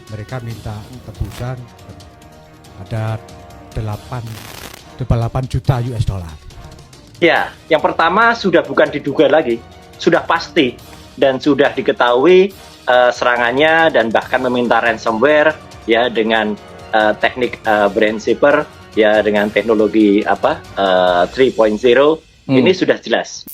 mereka minta tebusan ada 8 juta US dollar. Ya, yang pertama sudah bukan diduga lagi, sudah pasti dan sudah diketahui serangannya dan bahkan meminta ransomware ya dengan teknik brain zipper ya dengan teknologi 3.0 ini sudah jelas.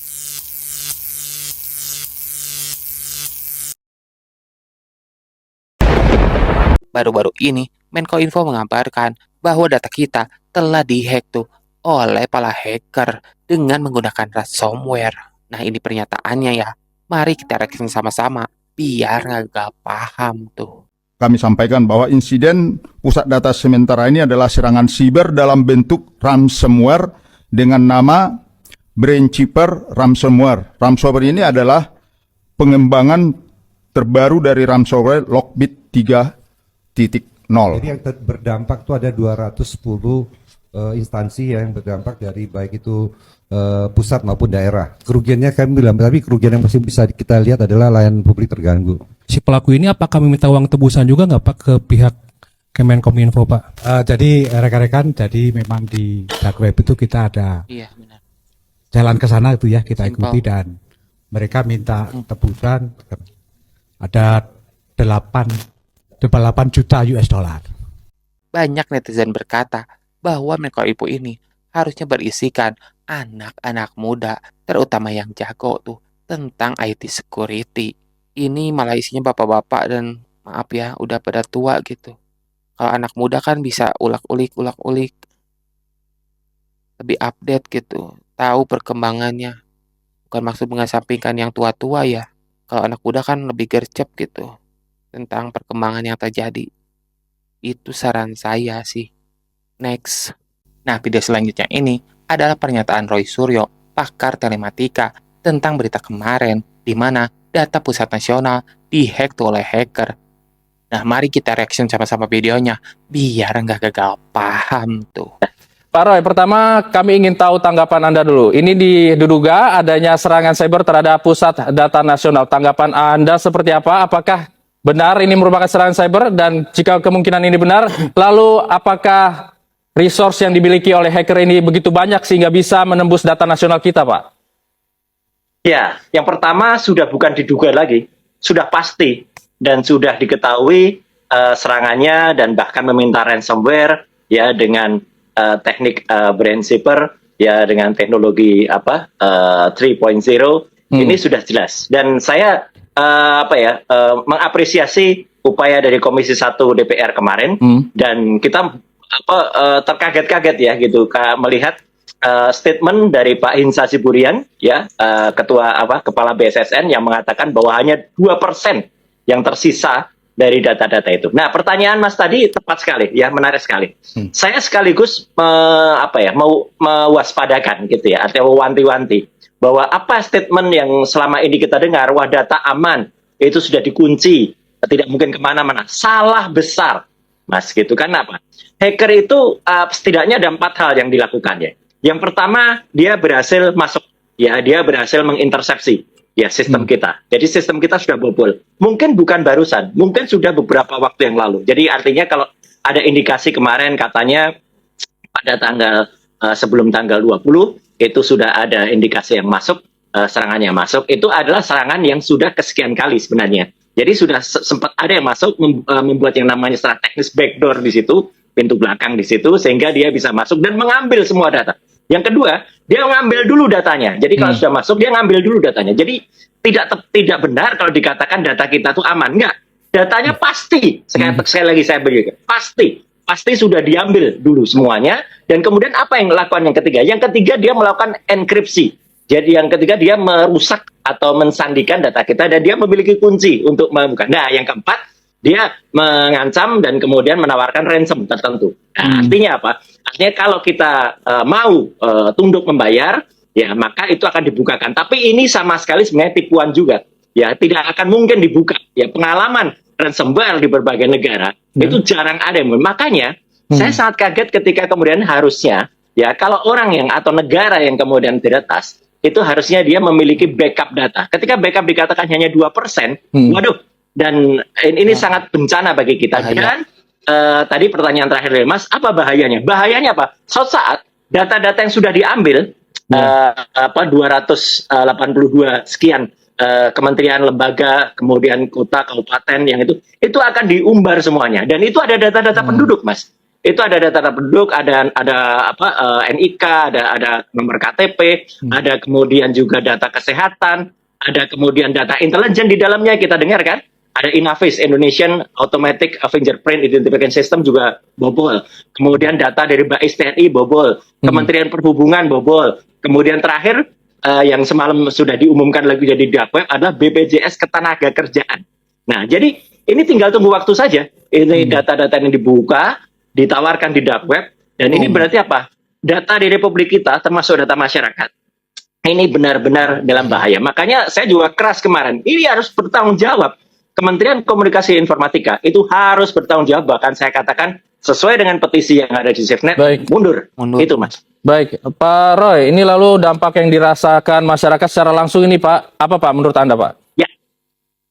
Baru-baru ini, Menkominfo mengabarkan bahwa data kita telah dihack tuh oleh para hacker dengan menggunakan ransomware. Nah, ini pernyataannya ya. Mari kita reaksi sama-sama biar nggak paham tuh. Kami sampaikan bahwa insiden pusat data sementara ini adalah serangan siber dalam bentuk ransomware dengan nama Brainchipper Ransomware. Ransomware ini adalah pengembangan terbaru dari ransomware Lockbit 3.0. Jadi yang berdampak itu ada 210 instansi yang berdampak dari baik itu pusat maupun daerah. Kerugiannya kami bilang, tapi kerugian yang masih bisa kita lihat adalah layanan publik terganggu. Si pelaku ini apakah meminta uang tebusan juga nggak Pak ke pihak Kemenkominfo Pak? Jadi rekan-rekan, jadi memang di dark web itu kita ada Iya, benar. jalan ke sana itu ya kita Simpel. ikuti dan mereka minta tebusan ada 8 juta US dollar. Banyak netizen berkata bahwa Menkominfo ini harusnya berisikan anak-anak muda, terutama yang jago tuh, tentang IT security. Ini malah isinya bapak-bapak dan maaf ya, udah pada tua gitu. Kalau anak muda kan bisa ulak-ulik, lebih update gitu, tahu perkembangannya. Bukan maksud mengesampingkan yang tua-tua ya. Kalau anak muda kan lebih gercep gitu tentang perkembangan yang terjadi. Itu saran saya sih. Next. Nah, video selanjutnya ini adalah pernyataan Roy Suryo, pakar telematika, tentang berita kemarin di mana data pusat nasional dihack tuh oleh hacker. Nah, mari kita reaction sama-sama videonya biar nggak gagal paham tuh. Pak Roy, pertama kami ingin tahu tanggapan Anda dulu. Ini diduga adanya serangan cyber terhadap pusat data nasional. Tanggapan Anda seperti apa? Apakah benar ini merupakan serangan cyber? Dan jika kemungkinan ini benar, lalu apakah resource yang dimiliki oleh hacker ini begitu banyak sehingga bisa menembus data nasional kita, Pak? Ya, yang pertama sudah bukan diduga lagi, sudah pasti dan sudah diketahui serangannya dan bahkan meminta ransomware ya dengan teknik brain zipper ya dengan teknologi 3.0 ini sudah jelas dan saya mengapresiasi upaya dari Komisi 1 DPR kemarin dan kita terkaget-kaget ya gitu melihat statement dari Pak Hinsa Siburian ya kepala BSSN yang mengatakan bahwa hanya 2% yang tersisa dari data-data itu. Nah, pertanyaan Mas tadi tepat sekali ya, menarik sekali. Saya sekaligus mau mewaspadakan gitu ya, atau wanti-wanti bahwa apa statement yang selama ini kita dengar, wah data aman, itu sudah dikunci, tidak mungkin kemana-mana. Salah besar, Mas, gitu kan apa? Hacker itu setidaknya ada 4 hal yang dilakukannya. Yang pertama, dia berhasil masuk, ya dia berhasil mengintersepsi ya sistem kita. Jadi sistem kita sudah bobol. Mungkin bukan barusan, mungkin sudah beberapa waktu yang lalu. Jadi artinya kalau ada indikasi kemarin katanya pada tanggal sebelum tanggal 20 itu sudah ada indikasi yang masuk, serangannya masuk. Itu adalah serangan yang sudah kesekian kali sebenarnya. Jadi sudah sempat ada yang masuk membuat yang namanya secara teknis backdoor di situ, pintu belakang di situ sehingga dia bisa masuk dan mengambil semua data. Yang kedua, dia ngambil dulu datanya. Jadi kalau sudah masuk, dia ngambil dulu datanya. Jadi tidak benar kalau dikatakan data kita itu aman. Enggak. Datanya pasti, sekali lagi saya berikan, pasti sudah diambil dulu semuanya. Dan kemudian apa yang dilakukan yang ketiga? Yang ketiga dia melakukan enkripsi. Jadi yang ketiga dia merusak atau mensandikan data kita dan dia memiliki kunci untuk membuka. Nah, yang keempat dia mengancam dan kemudian menawarkan ransom tertentu. Nah, artinya apa? Artinya kalau kita mau tunduk membayar, ya maka itu akan dibukakan. Tapi ini sama sekali sebenarnya tipuan juga. Ya tidak akan mungkin dibuka. Ya pengalaman ransomware di berbagai negara itu jarang ada. Makanya saya sangat kaget ketika kemudian harusnya ya kalau orang yang atau negara yang kemudian diretas itu harusnya dia memiliki backup data. Ketika backup dikatakan hanya 2%, waduh, Dan ini sangat bencana bagi kita. Bahaya. Dan tadi pertanyaan terakhir dari Mas, apa bahayanya? Bahayanya apa? Suatu saat data-data yang sudah diambil 282 sekian kementerian, lembaga, kemudian kota, kabupaten yang itu akan diumbar semuanya. Dan itu ada data-data penduduk, Mas. Itu ada data-data penduduk, ada NIK, ada nomor KTP, ada kemudian juga data kesehatan, ada kemudian data intelijen di dalamnya, kita dengar kan? Ada Inavis, Indonesian Automatic Fingerprint Identification System juga bobol. Kemudian data dari BAIS TNI bobol. Kementerian Perhubungan bobol. Kemudian terakhir yang semalam sudah diumumkan lagi jadi dark web adalah BPJS Ketenagakerjaan. Nah, jadi ini tinggal tunggu waktu saja. Ini data-data yang dibuka, ditawarkan di dark web, dan ini berarti apa? Data di Republik kita, termasuk data masyarakat, ini benar-benar dalam bahaya. Makanya saya juga keras kemarin, ini harus bertanggung jawab. Kementerian Komunikasi Informatika itu harus bertanggung jawab, bahkan saya katakan sesuai dengan petisi yang ada di SafeNet, mundur. Itu, Mas. Baik, Pak Roy, ini lalu dampak yang dirasakan masyarakat secara langsung ini, Pak, apa Pak menurut Anda, Pak?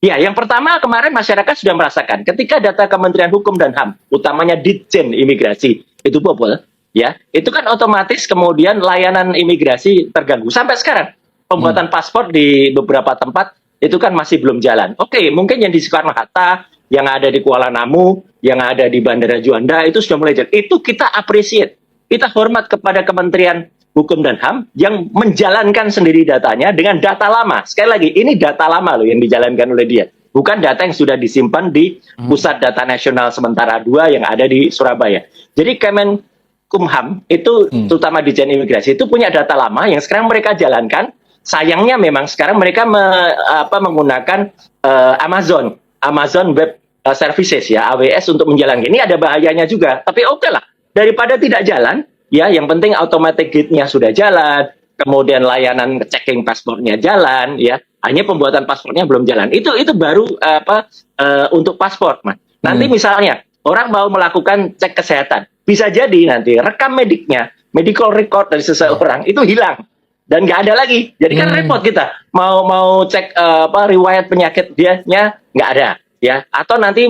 Ya, yang pertama kemarin masyarakat sudah merasakan ketika data Kementerian Hukum dan HAM, utamanya Ditjen Imigrasi, itu bobol, ya, itu kan otomatis kemudian layanan imigrasi terganggu. Sampai sekarang, pembuatan paspor di beberapa tempat itu kan masih belum jalan. Oke, mungkin yang di Soekarno-Hatta, yang ada di Kuala Namu, yang ada di Bandara Juanda, itu sudah mulai jalan. Itu kita appreciate. Kita hormat kepada Kementerian Hukum dan HAM yang menjalankan sendiri datanya dengan data lama. Sekali lagi, ini data lama loh yang dijalankan oleh dia. Bukan data yang sudah disimpan di Pusat Data Nasional Sementara 2 yang ada di Surabaya. Jadi Kemenkumham itu, terutama Ditjen Imigrasi, itu punya data lama yang sekarang mereka jalankan. Sayangnya memang sekarang mereka menggunakan Amazon Web Services ya, AWS untuk menjalankan. Ini ada bahayanya juga. Tapi oke lah, daripada tidak jalan, ya yang penting automatic gate-nya sudah jalan, kemudian layanan checking paspornya jalan, ya hanya pembuatan paspornya belum jalan. Itu baru untuk paspor, Mas. Nanti misalnya orang mau melakukan cek kesehatan, bisa jadi nanti rekam mediknya, medical record dari seseorang itu hilang. Dan nggak ada lagi, jadi kan repot kita mau cek riwayat penyakit dianya nggak ada, ya. Atau nanti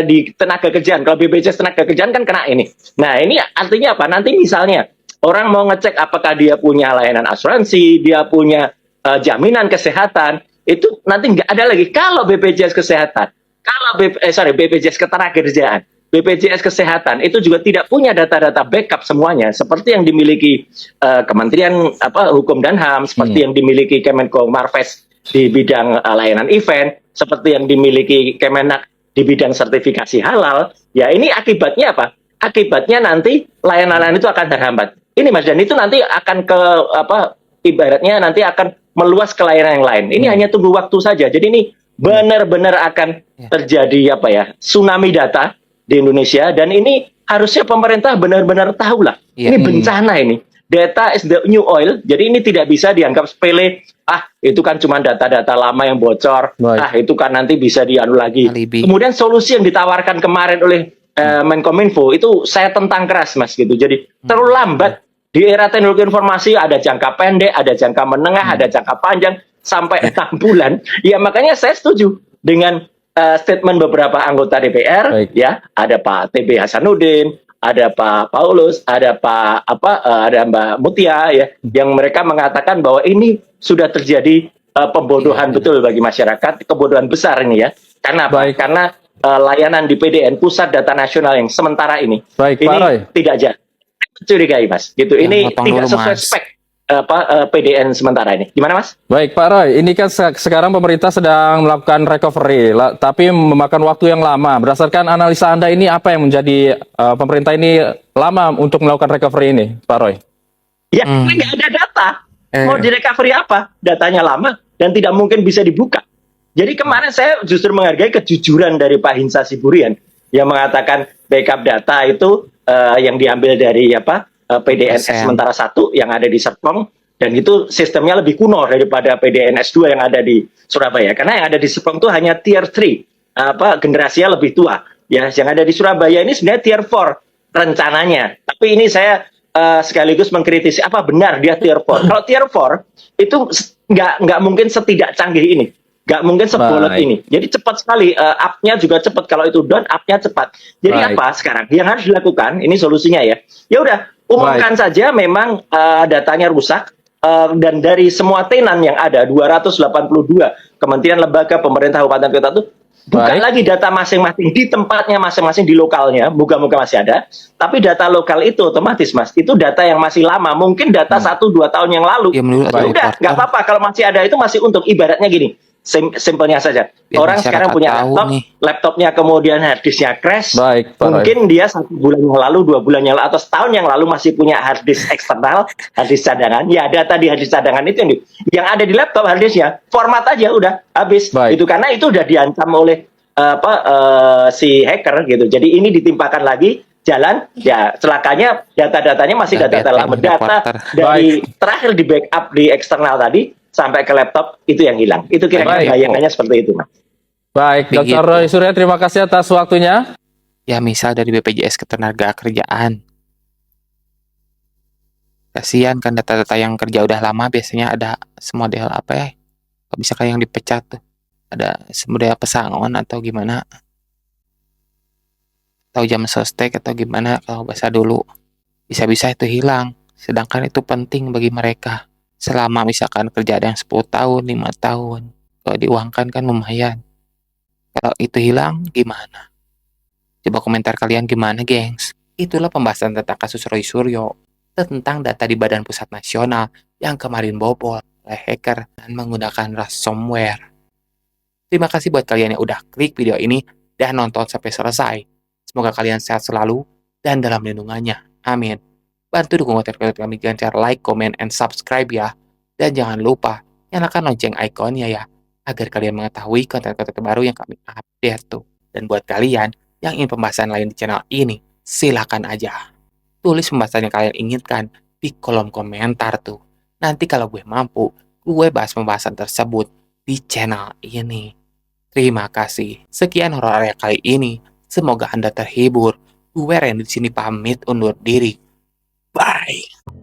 di tenaga kerjaan, kalau BPJS tenaga kerjaan kan kena ini. Nah ini artinya apa? Nanti misalnya orang mau ngecek apakah dia punya layanan asuransi, dia punya jaminan kesehatan, itu nanti nggak ada lagi. Kalau BPJS kesehatan, kalau BPJS ketenagakerjaan, BPJS Kesehatan itu juga tidak punya data-data backup semuanya seperti yang dimiliki Kementerian Hukum dan HAM, seperti yang dimiliki Kemenko Marves di bidang layanan event, seperti yang dimiliki Kemenak di bidang sertifikasi halal. Ya ini akibatnya apa? Akibatnya nanti layanan-layanan itu akan terhambat. Ini Mas, dan itu nanti akan ke ibaratnya nanti akan meluas ke layanan yang lain. Ini hanya tunggu waktu saja. Jadi ini benar-benar akan terjadi tsunami data di Indonesia, dan ini harusnya pemerintah benar-benar tahu lah. Ini bencana ini. Data is the new oil, jadi ini tidak bisa dianggap sepele. Itu kan cuma data-data lama yang bocor. Itu kan nanti bisa dianu lagi. Kemudian solusi yang ditawarkan kemarin oleh Menkominfo itu saya tentang keras, Mas, gitu. Jadi terlalu lambat. Di era teknologi informasi ada jangka pendek, ada jangka menengah, ada jangka panjang sampai 6 bulan. Ya makanya saya setuju dengan statement beberapa anggota DPR, ya, ada Pak TB Hasanuddin, ada Pak Paulus, ada ada Mbak Mutia, ya, yang mereka mengatakan bahwa ini sudah terjadi pembodohan betul bagi masyarakat, kebodohan besar ini ya. Karena apa? Karena layanan di PDN Pusat Data Nasional yang sementara ini, tidak jalan. Curigai, Mas, gitu. Ini tidak sesuai spek PDN sementara ini. Gimana, Mas? Baik, Pak Roy. Ini kan sekarang pemerintah sedang melakukan recovery, tapi memakan waktu yang lama. Berdasarkan analisa Anda ini, apa yang menjadi pemerintah ini lama untuk melakukan recovery ini, Pak Roy? Ya, nggak ada data. Mau di recovery apa? Datanya lama dan tidak mungkin bisa dibuka. Jadi kemarin saya justru menghargai kejujuran dari Pak Hinsa Siburian yang mengatakan backup data itu yang diambil dari PDNS sementara 1 yang ada di Serpong, dan itu sistemnya lebih kuno daripada PDNS 2 yang ada di Surabaya, karena yang ada di Serpong itu hanya tier 3, generasinya lebih tua, ya. Yang ada di Surabaya ini sebenarnya tier 4 rencananya, tapi ini saya sekaligus mengkritisi apa benar dia tier 4. Kalau tier 4 itu nggak mungkin setidak canggih ini. Nggak mungkin sebolot Baik. ini. Jadi cepat sekali, up-nya juga cepat. Kalau itu down, up-nya cepat. Jadi Baik. apa sekarang? Yang harus dilakukan, ini solusinya ya. Ya udah, umumkan saja memang datanya rusak, dan dari semua tenan yang ada 282 kementerian, lembaga, pemerintah, kabupaten, kota itu buka Baik. lagi data masing-masing di tempatnya masing-masing, di lokalnya, moga-moga masih ada. Tapi data lokal itu otomatis Mas, itu data yang masih lama, mungkin data 1-2 tahun yang lalu. Ya menurut Ya udah, nggak apa-apa kalau masih ada, itu masih untung. Ibaratnya gini, simpelnya saja. Biar Orang sekarang masyarakat punya tahu laptop, nih. laptopnya kemudian harddisknya crash. Baik, Pak Roy. Mungkin dia 1 bulan yang lalu, 2 bulan yang lalu, atau setahun yang lalu masih punya harddisk eksternal, harddisk cadangan. Ya data di harddisk cadangan itu yang ada di laptop harddisknya, format aja udah habis. Baik. Itu karena itu udah diancam oleh si hacker gitu. Jadi ini ditimpakan lagi jalan, ya celakanya data-datanya masih Udah data bete lama, nih, data reporter. dari terakhir di backup di eksternal tadi sampai ke laptop itu yang hilang. Itu kira-kira Baik. bayangannya seperti itu, Mas. Baik, Begitu. Dr. Roy Surya, terima kasih atas waktunya. Ya misal dari BPJS Ketenagakerjaan. Kasihan kan data-data yang kerja udah lama biasanya ada semodel apa ya? Kok bisa kayak yang dipecat tuh. Ada semodel pesangon atau gimana? Atau jam sostek atau gimana kalau bahasa dulu. Bisa-bisa itu hilang. Sedangkan itu penting bagi mereka. Selama misalkan kerja ada yang 10 tahun, 5 tahun. Kalau diuangkan kan lumayan. Kalau itu hilang, gimana? Coba komentar kalian gimana, gengs? Itulah pembahasan tentang kasus Roy Suryo. Tentang data di Badan Pusat Nasional yang kemarin bobol oleh hacker dan menggunakan ransomware. Terima kasih buat kalian yang udah klik video ini dan nonton sampai selesai. Semoga kalian sehat selalu dan dalam lindungannya. Amin. Bantu dukung konten kami dengan cara like, comment, and subscribe ya. Dan jangan lupa nyalakan lonceng ikonnya ya, agar kalian mengetahui konten-konten terbaru yang kami update tuh. Dan buat kalian yang ingin pembahasan lain di channel ini, silakan aja. Tulis pembahasan yang kalian inginkan di kolom komentar tuh. Nanti kalau gue mampu, gue bahas pembahasan tersebut di channel ini. Terima kasih. Sekian horor area kali ini. Semoga Anda terhibur. Gue Randy di sini pamit undur diri. Bye.